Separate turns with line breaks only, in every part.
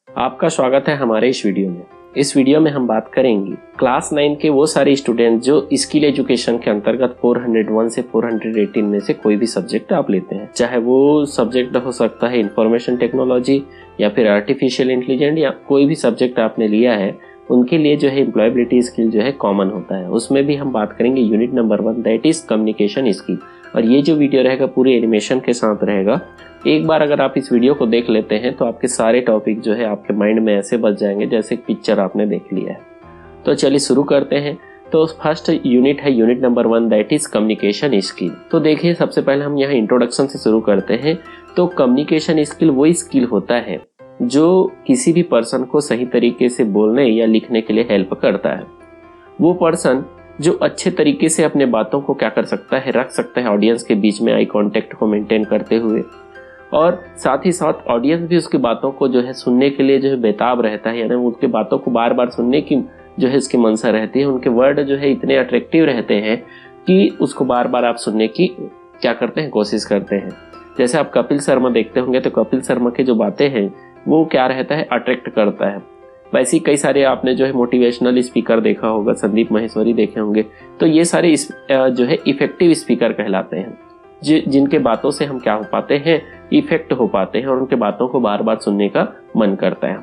आपका स्वागत है हमारे इस वीडियो में। इस वीडियो में हम बात करेंगे क्लास 9 के वो सारे स्टूडेंट जो स्किल एजुकेशन के अंतर्गत 401 से 418 में से कोई भी सब्जेक्ट आप लेते हैं, चाहे वो सब्जेक्ट हो सकता है इंफॉर्मेशन टेक्नोलॉजी या फिर आर्टिफिशियल इंटेलिजेंस या कोई भी सब्जेक्ट आपने लिया है, उनके लिए जो है एम्प्लॉयबिलिटी स्किल जो है कॉमन होता है। उसमें भी हम बात करेंगे unit number 1 that is communication skill. और ये जो वीडियो रहेगा पूरी एनिमेशन के साथ रहेगा। एक बार अगर आप इस वीडियो को देख लेते हैं तो आपके सारे टॉपिक जो है आपके माइंड में ऐसे बच जाएंगे जैसे पिक्चर आपने देख लिया है। तो चलिए शुरू करते हैं। तो फर्स्ट यूनिट है unit number 1 that is communication skill. तो देखिए, सबसे पहले हम यहाँ इंट्रोडक्शन से शुरू करते हैं। तो कम्युनिकेशन स्किल वो स्किल होता है जो किसी भी पर्सन को सही तरीके से बोलने या लिखने के लिए हेल्प करता है। वो पर्सन जो अच्छे तरीके से अपने बातों को क्या कर सकता है, रख सकता है ऑडियंस के बीच में आई कांटेक्ट को मेंटेन करते हुए, और साथ ही साथ ऑडियंस भी उसकी बातों को जो है सुनने के लिए जो है बेताब रहता है, यानी उनकी बातों को बार बार सुनने की जो है इसकी मनसा रहती है। उनके वर्ड जो है इतने अट्रैक्टिव रहते हैं कि उसको बार बार आप सुनने की क्या करते हैं, कोशिश करते हैं। जैसे आप कपिल शर्मा देखते होंगे तो कपिल शर्मा की जो बातें हैं वो क्या रहता है, अट्रैक्ट करता है। वैसे ही कई सारे आपने जो है मोटिवेशनल स्पीकर देखा होगा, संदीप माहेश्वरी देखे होंगे, तो ये सारे जो है इफेक्टिव स्पीकर कहलाते हैं, जिनके बातों से हम क्या हो पाते हैं, इफेक्ट हो पाते हैं और उनके बातों को बार बार सुनने का मन करता है।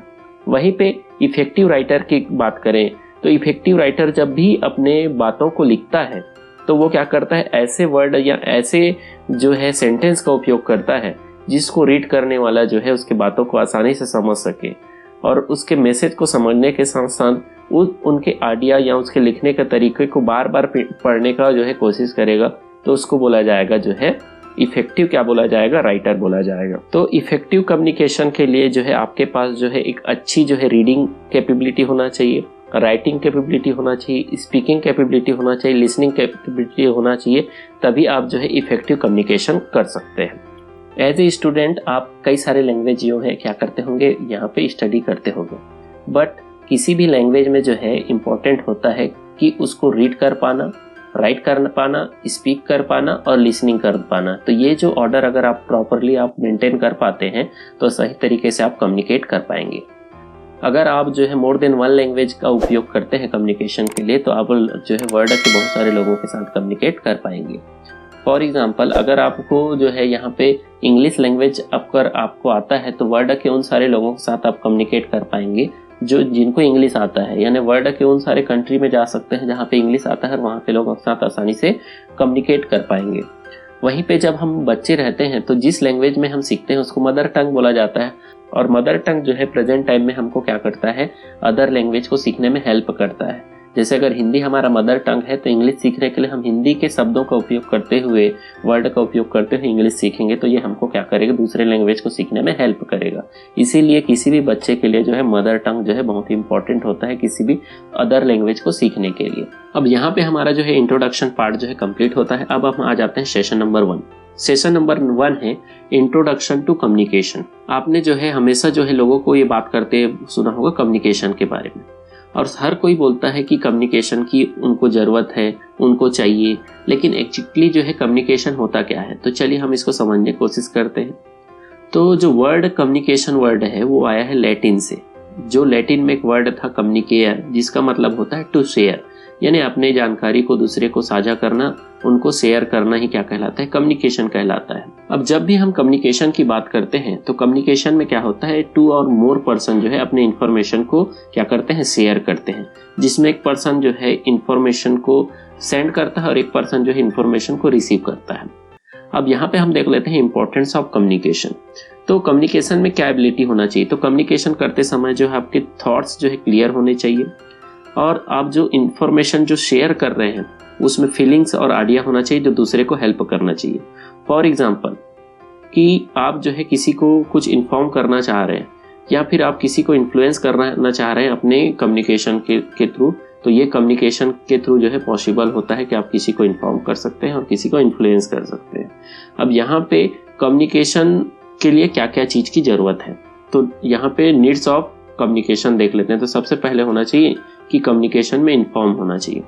वहीं पे इफेक्टिव राइटर की बात करें तो इफेक्टिव राइटर जब भी अपने बातों को लिखता है तो वो क्या करता है, ऐसे वर्ड या ऐसे जो है सेंटेंस का उपयोग करता है जिसको रीड करने वाला जो है उसकी बातों को आसानी से समझ सके, और उसके मैसेज को समझने के साथ साथ उनके आइडिया या उसके लिखने के तरीके को बार बार पढ़ने का जो है कोशिश करेगा। तो उसको बोला जाएगा जो है इफेक्टिव, क्या बोला जाएगा, राइटर बोला जाएगा। तो इफेक्टिव कम्युनिकेशन के लिए जो है आपके पास जो है एक अच्छी जो है रीडिंग कैपेबिलिटी होना चाहिए, राइटिंग कैपेबिलिटी होना चाहिए, स्पीकिंग कैपेबिलिटी होना चाहिए, लिसनिंग कैपेबिलिटी होना चाहिए, तभी आप जो है इफेक्टिव कम्युनिकेशन कर सकते हैं। एज ए स्टूडेंट आप कई सारे लैंग्वेज जो है क्या करते होंगे, यहाँ पे स्टडी करते होंगे, बट किसी भी लैंग्वेज में जो है इम्पोर्टेंट होता है कि उसको रीड कर पाना, राइट कर पाना, स्पीक कर पाना और लिसनिंग कर पाना। तो ये जो ऑर्डर अगर आप प्रॉपरली आप मेंटेन कर पाते हैं तो सही तरीके से आप कम्युनिकेट कर पाएंगे। अगर आप जो है मोर देन 1 लैंग्वेज का उपयोग करते हैं कम्युनिकेशन के लिए तो आप जो है वर्ल्ड के बहुत सारे लोगों के साथ कम्युनिकेट कर पाएंगे। फॉर एग्जाम्पल, अगर आपको जो है यहाँ पे इंग्लिश लैंग्वेज अगर आपको आता है तो वर्ल्ड के उन सारे लोगों के साथ आप कम्युनिकेट कर पाएंगे जो जिनको इंग्लिश आता है, यानी वर्ल्ड के उन सारे कंट्री में जा सकते हैं जहाँ पे इंग्लिश आता है, वहाँ पे लोगों के साथ आसानी से कम्युनिकेट कर पाएंगे। वहीं पे जब हम बच्चे रहते हैं तो जिस लैंग्वेज में हम सीखते हैं उसको मदर टंग बोला जाता है, और मदर टंग जो है प्रेजेंट टाइम में हमको क्या करता है, अदर लैंग्वेज को सीखने में हेल्प करता है। जैसे अगर हिंदी हमारा मदर टंग है तो इंग्लिश सीखने के लिए हम हिंदी के शब्दों का उपयोग करते हुए, वर्ड का उपयोग करते हुए इंग्लिश सीखेंगे, तो ये हमको क्या करेगा, दूसरे लैंग्वेज को सीखने में हेल्प करेगा। इसीलिए किसी भी बच्चे के लिए जो है मदर टंग जो है बहुत इंपॉर्टेंट होता है किसी भी अदर लैंग्वेज को सीखने के लिए। अब यहाँ पे हमारा जो है इंट्रोडक्शन पार्ट जो है कंप्लीट होता है। अब हम आ जाते हैं सेशन नंबर 1। सेशन नंबर 1 है इंट्रोडक्शन टू कम्युनिकेशन। आपने जो है हमेशा जो है लोगों को ये बात करते सुना होगा कम्युनिकेशन के बारे में, और हर कोई बोलता है कि कम्युनिकेशन की उनको ज़रूरत है, उनको चाहिए, लेकिन एक्चुअली जो है कम्युनिकेशन होता क्या है। तो चलिए हम इसको समझने की कोशिश करते हैं। तो जो वर्ड कम्युनिकेशन वर्ड है वो आया है लैटिन से। जो लैटिन में एक वर्ड था कम्युनिकेयर, जिसका मतलब होता है टू शेयर, यानी अपनी जानकारी को दूसरे को साझा करना, उनको शेयर करना ही क्या कहलाता है, कम्युनिकेशन कहलाता है। अब जब भी हम कम्युनिकेशन की बात करते हैं तो कम्युनिकेशन में क्या होता है, 2 और मोर पर्सन जो है अपने इंफॉर्मेशन को क्या करते हैं, शेयर करते हैं, जिसमें एक पर्सन जो है इंफॉर्मेशन को सेंड करता है और एक पर्सन जो है इंफॉर्मेशन को रिसीव करता है। अब यहाँ पे हम देख लेते हैं इंपॉर्टेंस ऑफ कम्युनिकेशन। तो कम्युनिकेशन में क्या एबिलिटी होना चाहिए, तो कम्युनिकेशन करते समय जो है आपके थॉट्स जो है क्लियर होने चाहिए, और आप जो इंफॉर्मेशन जो शेयर कर रहे हैं उसमें फीलिंग्स और आइडिया होना चाहिए जो दूसरे को हेल्प करना चाहिए। फॉर एग्जांपल कि आप जो है किसी को कुछ इन्फॉर्म करना चाह रहे हैं या फिर आप किसी को इन्फ्लुएंस करना चाह रहे हैं अपने कम्युनिकेशन के थ्रू, तो ये कम्युनिकेशन के थ्रू जो है पॉसिबल होता है कि आप किसी को इन्फॉर्म कर सकते हैं और किसी को इन्फ्लुएंस कर सकते हैं। अब यहाँ पे कम्युनिकेशन के लिए क्या क्या चीज़ की ज़रूरत है, तो यहाँ पे नीड्स ऑफ कम्युनिकेशन देख लेते हैं। तो सबसे पहले होना चाहिए कि कम्युनिकेशन में इन्फॉर्म होना चाहिए।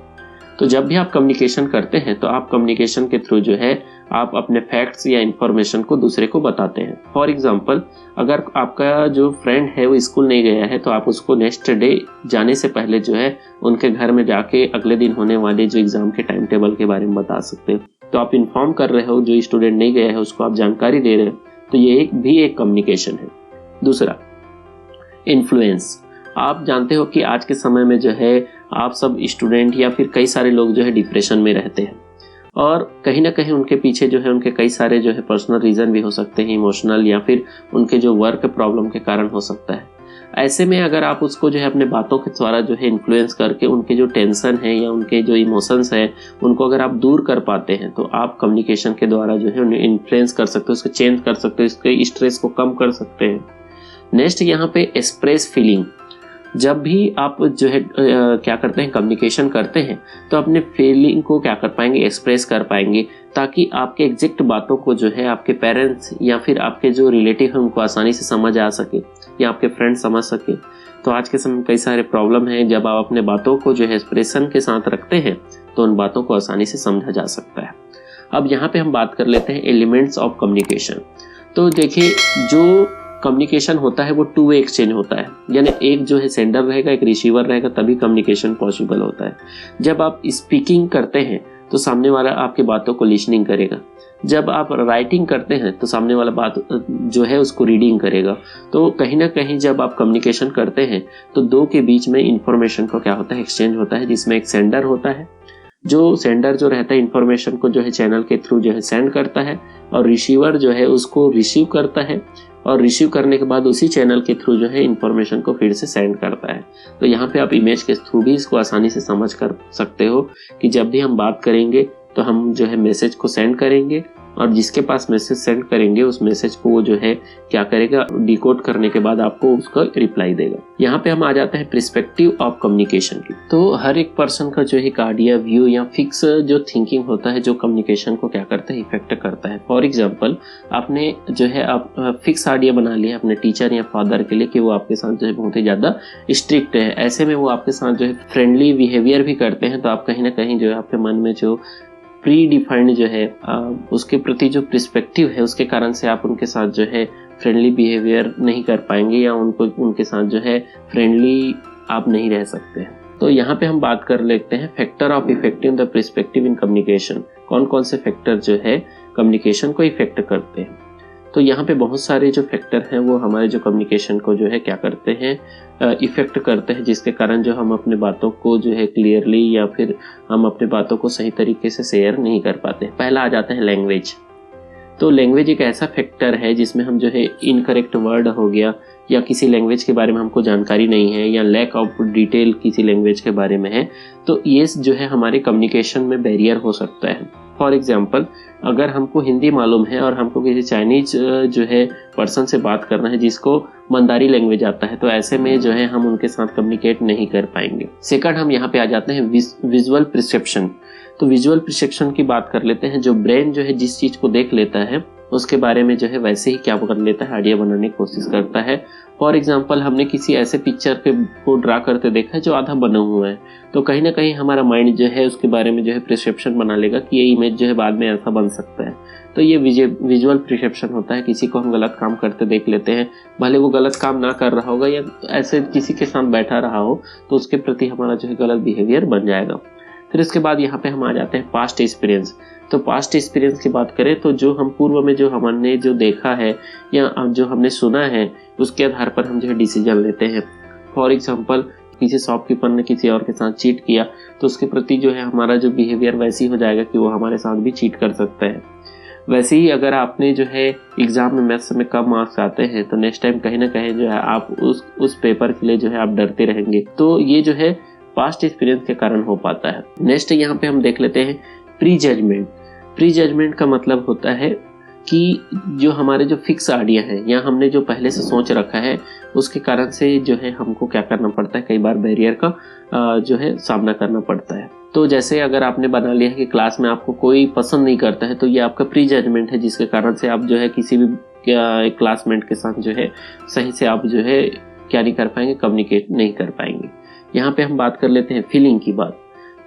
तो जब भी आप कम्युनिकेशन करते हैं तो आप कम्युनिकेशन के थ्रू जो है आप अपने फैक्ट्स या इन्फॉर्मेशन को दूसरे को बताते हैं। फॉर एग्जांपल, अगर आपका जो फ्रेंड है वो स्कूल नहीं गया है तो आप उसको नेक्स्ट डे जाने से पहले जो है उनके घर में जाके अगले दिन होने वाले जो एग्जाम के टाइम टेबल के बारे में बता सकते हो। तो आप इन्फॉर्म कर रहे हो, जो स्टूडेंट नहीं गया है उसको आप जानकारी दे रहे हो, तो ये भी एक कम्युनिकेशन है। दूसरा, इन्फ्लुएंस। आप जानते हो कि आज के समय में जो है आप सब स्टूडेंट या फिर कई सारे लोग जो है डिप्रेशन में रहते हैं और कहीं ना कहीं उनके पीछे जो है उनके कई सारे जो है पर्सनल रीज़न भी हो सकते हैं, इमोशनल या फिर उनके जो वर्क प्रॉब्लम के कारण हो सकता है। ऐसे में अगर आप उसको जो है अपने बातों के द्वारा जो है इन्फ्लुएंस करके उनके जो टेंशन है या उनके जो इमोशंस है उनको अगर आप दूर कर पाते हैं तो आप कम्युनिकेशन के द्वारा जो है उन्हें इन्फ्लुएंस कर सकते हो, उसको चेंज कर सकते हो, इसके स्ट्रेस को कम कर सकते हैं। नेक्स्ट यहाँ पे एक्सप्रेस फीलिंग। जब भी आप जो है क्या करते हैं, कम्युनिकेशन करते हैं तो अपने फीलिंग को क्या कर पाएंगे, एक्सप्रेस कर पाएंगे, ताकि आपके एग्जैक्ट बातों को जो है आपके पेरेंट्स या फिर आपके जो रिलेटिव हैं उनको आसानी से समझ आ सके या आपके फ्रेंड समझ सके। तो आज के समय में कई सारे प्रॉब्लम हैं, जब आप अपने बातों को जो है एक्सप्रेशन के साथ रखते हैं तो उन बातों को आसानी से समझा जा सकता है। अब यहाँ पे हम बात कर लेते हैं एलिमेंट्स ऑफ कम्युनिकेशन। तो देखिए, जो कम्युनिकेशन होता है वो टू वे एक्सचेंज होता है, यानी एक जो है सेंडर रहेगा, एक रिसीवर रहेगा, तभी कम्युनिकेशन पॉसिबल होता है। जब आप स्पीकिंग करते हैं तो सामने वाला आपकी बातों को लिसनिंग करेगा। जब आप राइटिंग करते हैं तो सामने वाला बात जो है उसको रीडिंग करेगा। तो कहीं ना कहीं जब आप कम्युनिकेशन करते हैं तो दो के बीच में इंफॉर्मेशन को क्या होता है, एक्सचेंज होता है, जिसमें एक सेंडर होता है, जो सेंडर जो रहता है इंफॉर्मेशन को जो है चैनल के थ्रू जो है सेंड करता है, और रिसीवर जो है उसको रिसीव करता है, और रिसीव करने के बाद उसी चैनल के थ्रू जो है इंफॉर्मेशन को फिर से सेंड करता है। तो यहाँ पे आप इमेज के थ्रू भी इसको आसानी से समझ कर सकते हो कि जब भी हम बात करेंगे तो हम जो है मैसेज को सेंड करेंगे, और जिसके पास मैसेज सेंड करेंगे उस मैसेज को वो जो है क्या करेगा, डिकोड करने के बाद आपको उसका रिप्लाई देगा। यहाँ पे हम आ जाते हैं पर्सपेक्टिव ऑफ कम्युनिकेशन की। तो हर एक पर्सन का जो एक आइडिया, व्यू या फिक्स जो थिंकिंग होता है जो कम्युनिकेशन को क्या करता है, इफेक्ट करता है। फॉर एग्जाम्पल, आपने जो है आप फिक्स आइडिया बना लिया अपने टीचर या फादर के लिए कि वो आपके साथ जो है बहुत ही ज़्यादा स्ट्रिक्ट है, ऐसे में वो आपके साथ जो है फ्रेंडली बिहेवियर भी करते हैं, तो आप कहीं ना कहीं जो है आपके मन में जो प्री डिफाइंड जो है उसके प्रति जो पर्सपेक्टिव है उसके कारण से आप उनके साथ जो है फ्रेंडली बिहेवियर नहीं कर पाएंगे या उनके साथ जो है फ्रेंडली आप नहीं रह सकते हैं। तो यहाँ पे हम बात कर लेते हैं factor of effective the perspective in communication. कौन कौन से फैक्टर जो है कम्युनिकेशन को इफेक्ट करते हैं। तो यहाँ पे बहुत सारे जो फैक्टर हैं वो हमारे जो कम्युनिकेशन को जो है क्या करते हैं, इफेक्ट करते हैं, जिसके कारण जो हम अपने बातों को जो है क्लियरली या फिर हम अपने बातों को सही तरीके से शेयर नहीं कर पाते। पहला आ जाता है लैंग्वेज। तो लैंग्वेज एक ऐसा फैक्टर है जिसमें हम जो है इनकरेक्ट वर्ड हो गया या किसी लैंग्वेज के बारे में हमको जानकारी नहीं है या लैक ऑफ डिटेल किसी लैंग्वेज के बारे में है, तो ये जो है हमारे कम्युनिकेशन में बैरियर हो सकता है। फॉर एग्जाम्पल, अगर हमको हिंदी मालूम है और हमको किसी चाइनीज जो है पर्सन से बात करना है जिसको मंदारी लैंग्वेज आता है, तो ऐसे में जो है हम उनके साथ कम्युनिकेट नहीं कर पाएंगे। सेकंड, हम यहाँ पे आ जाते हैं विजुअल परसेप्शन। तो विजुअल परसेप्शन की बात कर लेते हैं। जो ब्रेन जो है जिस चीज को देख लेता है उसके बारे में जो है वैसे ही क्या कर लेता है, आइडिया बनाने की कोशिश करता है। फॉर एग्जाम्पल, हमने किसी ऐसे पिक्चर को ड्रा करते देखा है जो आधा बना हुआ है, तो कहीं ना कहीं हमारा माइंड जो है उसके बारे में जो है परसेप्शन बना लेगा कि ये इमेज जो है बाद में ऐसा बन सकता है। तो ये विजुअल परसेप्शन होता है। किसी को हम गलत काम करते देख लेते हैं, भले वो गलत काम ना कर रहा होगा या ऐसे किसी के साथ बैठा रहा हो, तो उसके प्रति हमारा जो है गलत बिहेवियर बन जाएगा। फिर उसके बाद यहाँ पे हम आ जाते हैं पास्ट एक्सपीरियंस। तो पास्ट एक्सपीरियंस की बात करें तो जो हम पूर्व में जो हमने जो देखा है या जो हमने सुना है उसके आधार पर हम जो है डिसीजन लेते हैं। फॉर एग्जांपल, किसी शॉपकीपर ने किसी और के साथ चीट किया तो उसके प्रति जो है हमारा जो बिहेवियर वैसे ही हो जाएगा कि वो हमारे साथ भी चीट कर सकता है। वैसे ही अगर आपने जो है एग्जाम में मैथ्स में कम मार्क्स आते हैं तो नेक्स्ट टाइम कहीं ना कहीं जो है आप उस पेपर के लिए जो है आप डरते रहेंगे। तो ये जो है पास्ट एक्सपीरियंस के कारण हो पाता है। नेक्स्ट यहाँ पे हम देख लेते हैं प्री जजमेंट। प्री जजमेंट का मतलब होता है कि जो हमारे जो फिक्स आइडिया है या हमने जो पहले से सोच रखा है उसके कारण से जो है हमको क्या करना पड़ता है, कई बार बैरियर का जो है सामना करना पड़ता है। तो जैसे अगर आपने बना लिया है कि क्लास में आपको कोई पसंद नहीं करता है, तो ये आपका प्री जजमेंट है जिसके कारण से आप जो है किसी भी क्लासमेट के साथ जो है सही से आप जो है क्या नहीं कर पाएंगे, कम्युनिकेट नहीं कर पाएंगे। यहाँ पे हम बात कर लेते हैं फीलिंग की बात।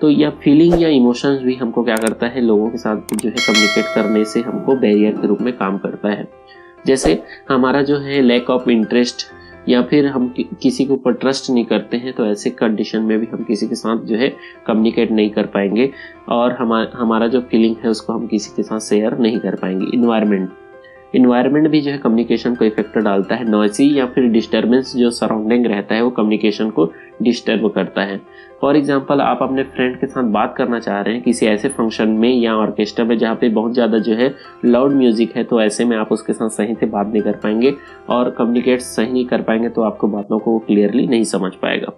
तो यह फीलिंग या इमोशंस भी हमको क्या करता है, लोगों के साथ जो है कम्युनिकेट करने से हमको बैरियर के रूप में काम करता है। जैसे हमारा जो है लैक ऑफ इंटरेस्ट या फिर हम किसी के ऊपर ट्रस्ट नहीं करते हैं, तो ऐसे कंडीशन में भी हम किसी के साथ जो है कम्युनिकेट नहीं कर पाएंगे और हमारा जो फीलिंग है उसको हम किसी के साथ शेयर नहीं कर पाएंगे। इन्वायरमेंट भी जो है कम्युनिकेशन को इफेक्ट डालता है। नॉइसी या फिर डिस्टर्बेंस जो सराउंडिंग रहता है वो कम्युनिकेशन को डिस्टर्ब करता है। फॉर एग्जांपल, आप अपने फ्रेंड के साथ बात करना चाह रहे हैं किसी ऐसे फंक्शन में या ऑर्केस्ट्रा में जहाँ पे बहुत ज़्यादा जो है लाउड म्यूजिक है, तो ऐसे में आप उसके साथ सही से बात नहीं कर पाएंगे और कम्युनिकेट सही नहीं कर पाएंगे, तो आपको बातों को क्लियरली नहीं समझ पाएगा।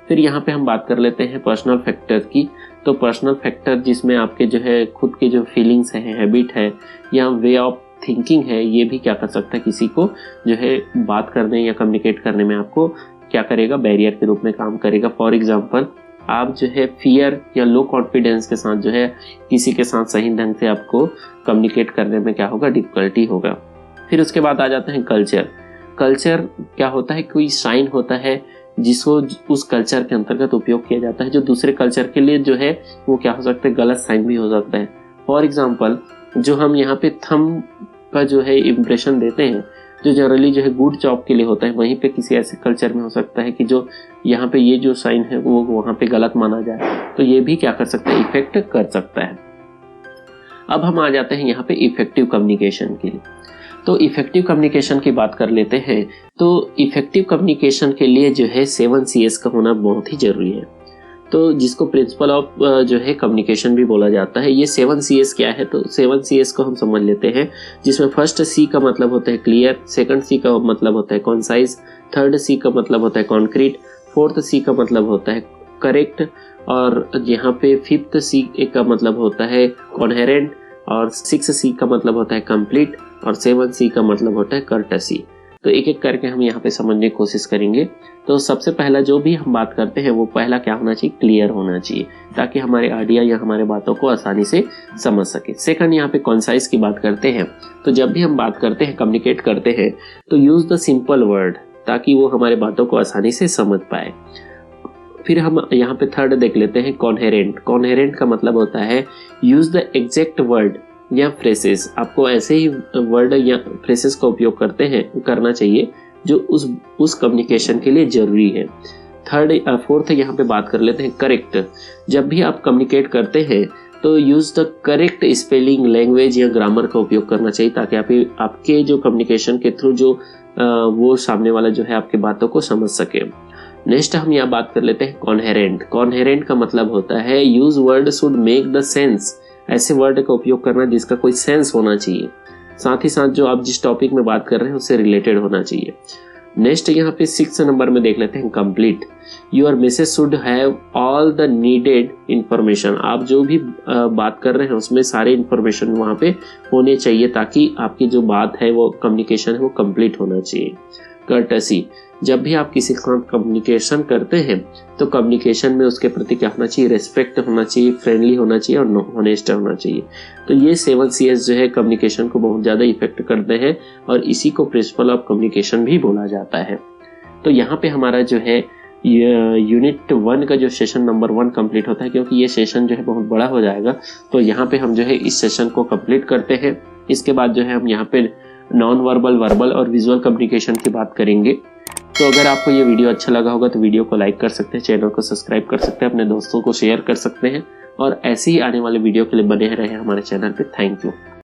फिर यहाँ पे हम बात कर लेते हैं पर्सनल फैक्टर की। तो पर्सनल फैक्टर जिसमें आपके जो है खुद के जो फीलिंग्स हैं, हैबिट है या वे ऑफ थिंकिंग है, ये भी क्या कर सकता है, किसी को जो है बात करने या कम्युनिकेट करने में आपको क्या करेगा, बैरियर के रूप में काम करेगा। फॉर एग्जांपल, आप जो है फियर या लो कॉन्फिडेंस के साथ जो है किसी के साथ सही ढंग से आपको कम्युनिकेट करने में क्या होगा, डिफिकल्टी होगा। फिर उसके बाद आ जाते हैं कल्चर। कल्चर क्या होता है, कोई साइन होता है जिसको उस कल्चर के अंतर्गत उपयोग किया जाता है, जो दूसरे कल्चर के लिए जो है वो क्या हो सकता है, गलत साइन भी हो सकता है। फॉर एग्जाम्पल, जो हम यहाँ पे थंब का जो है इम्प्रेशन देते हैं, जो जनरली जो है गुड जॉब के लिए होता है, वहीं पे किसी ऐसे कल्चर में हो सकता है कि जो यहाँ पे ये जो साइन है वो वहाँ पे गलत माना जाए, तो ये भी क्या कर सकता है, इफेक्ट कर सकता है। अब हम आ जाते हैं यहाँ पे इफेक्टिव कम्युनिकेशन के लिए। तो इफेक्टिव कम्युनिकेशन की बात कर लेते हैं। तो इफेक्टिव कम्युनिकेशन के लिए जो है 7 Cs का होना बहुत ही जरूरी है, तो जिसको प्रिंसिपल ऑफ जो है कम्युनिकेशन भी बोला जाता है। ये 7 Cs क्या है, तो 7 Cs को हम समझ लेते हैं, जिसमें फर्स्ट C का मतलब होता है क्लियर, सेकंड C का मतलब होता है कॉन्साइज, थर्ड C का मतलब होता है कॉन्क्रीट, फोर्थ C का मतलब होता है करेक्ट, और यहाँ पे फिफ्थ C का मतलब होता है कोहेरेंट, और 6 C का मतलब होता है कंप्लीट, और 7 C का मतलब होता है कर्टसी। तो एक एक करके हम यहाँ पे समझने की कोशिश करेंगे। तो सबसे पहला जो भी हम बात करते हैं वो पहला क्या होना चाहिए, क्लियर होना चाहिए, ताकि हमारे आइडिया या हमारे बातों को आसानी से समझ सके। सेकंड, यहाँ पे कॉन्साइज की बात करते हैं। तो जब भी हम बात करते हैं, कम्युनिकेट करते हैं, तो यूज द सिंपल वर्ड, ताकि वो हमारे बातों को आसानी से समझ पाए। फिर हम यहाँ पे थर्ड देख लेते हैं कोहेरेंट। कोहेरेंट का मतलब होता है यूज द एग्जैक्ट वर्ड या फ्रेसेस। आपको ऐसे ही वर्ड या फ्रेसेस का उपयोग करना चाहिए जो उस कम्युनिकेशन के लिए जरूरी है। फोर्थ यहाँ पे बात कर लेते हैं करेक्ट। जब भी आप कम्युनिकेट करते हैं तो use the correct spelling, language या ग्रामर का उपयोग करना चाहिए, ताकि आपके जो कम्युनिकेशन के थ्रू जो वो सामने वाला जो है आपकी बातों को समझ सके। नेक्स्ट हम यहाँ बात कर लेते हैं कोहेरेंट। कोहेरेंट का मतलब होता है use word should make the sense. ऐसे वर्ड का उपयोग करना जिसका कोई सेंस होना चाहिए, साथ ही साथ जो आप जिस टॉपिक में बात कर रहे हैं उससे रिलेटेड होना चाहिए। नेक्स्ट यहाँ पे 6 नंबर में देख लेते हैं complete. Your message should have all the needed information. आप जो भी बात कर रहे हैं उसमें सारे इंफॉर्मेशन वहाँ पे होने चाहिए, ताकि आपकी जो बात है वो कम्युनिकेशन है वो कंप्लीट होना चाहिए। कर्टसी, जब भी आप किसी के साथ कम्युनिकेशन करते हैं तो कम्युनिकेशन में उसके प्रति क्या होना चाहिए, रेस्पेक्ट होना चाहिए, फ्रेंडली होना चाहिए और ऑनेस्ट होना चाहिए। तो ये 7 Cs जो है कम्युनिकेशन को बहुत ज़्यादा इफेक्ट करते हैं और इसी को प्रिंसिपल ऑफ कम्युनिकेशन भी बोला जाता है। तो यहाँ पे हमारा जो है यूनिट 1 का जो सेशन नंबर 1 कंप्लीट होता है, क्योंकि ये सेशन जो है बहुत बड़ा हो जाएगा। तो यहाँ पे हम जो है इस सेशन को कंप्लीट करते हैं। इसके बाद जो है हम यहाँ पे नॉन वर्बल, वर्बल और विजुअल कम्युनिकेशन की बात करेंगे। तो अगर आपको ये वीडियो अच्छा लगा होगा तो वीडियो को लाइक कर सकते हैं, चैनल को सब्सक्राइब कर सकते हैं, अपने दोस्तों को शेयर कर सकते हैं, और ऐसे ही आने वाले वीडियो के लिए बने रहे हमारे चैनल पे। Thank you.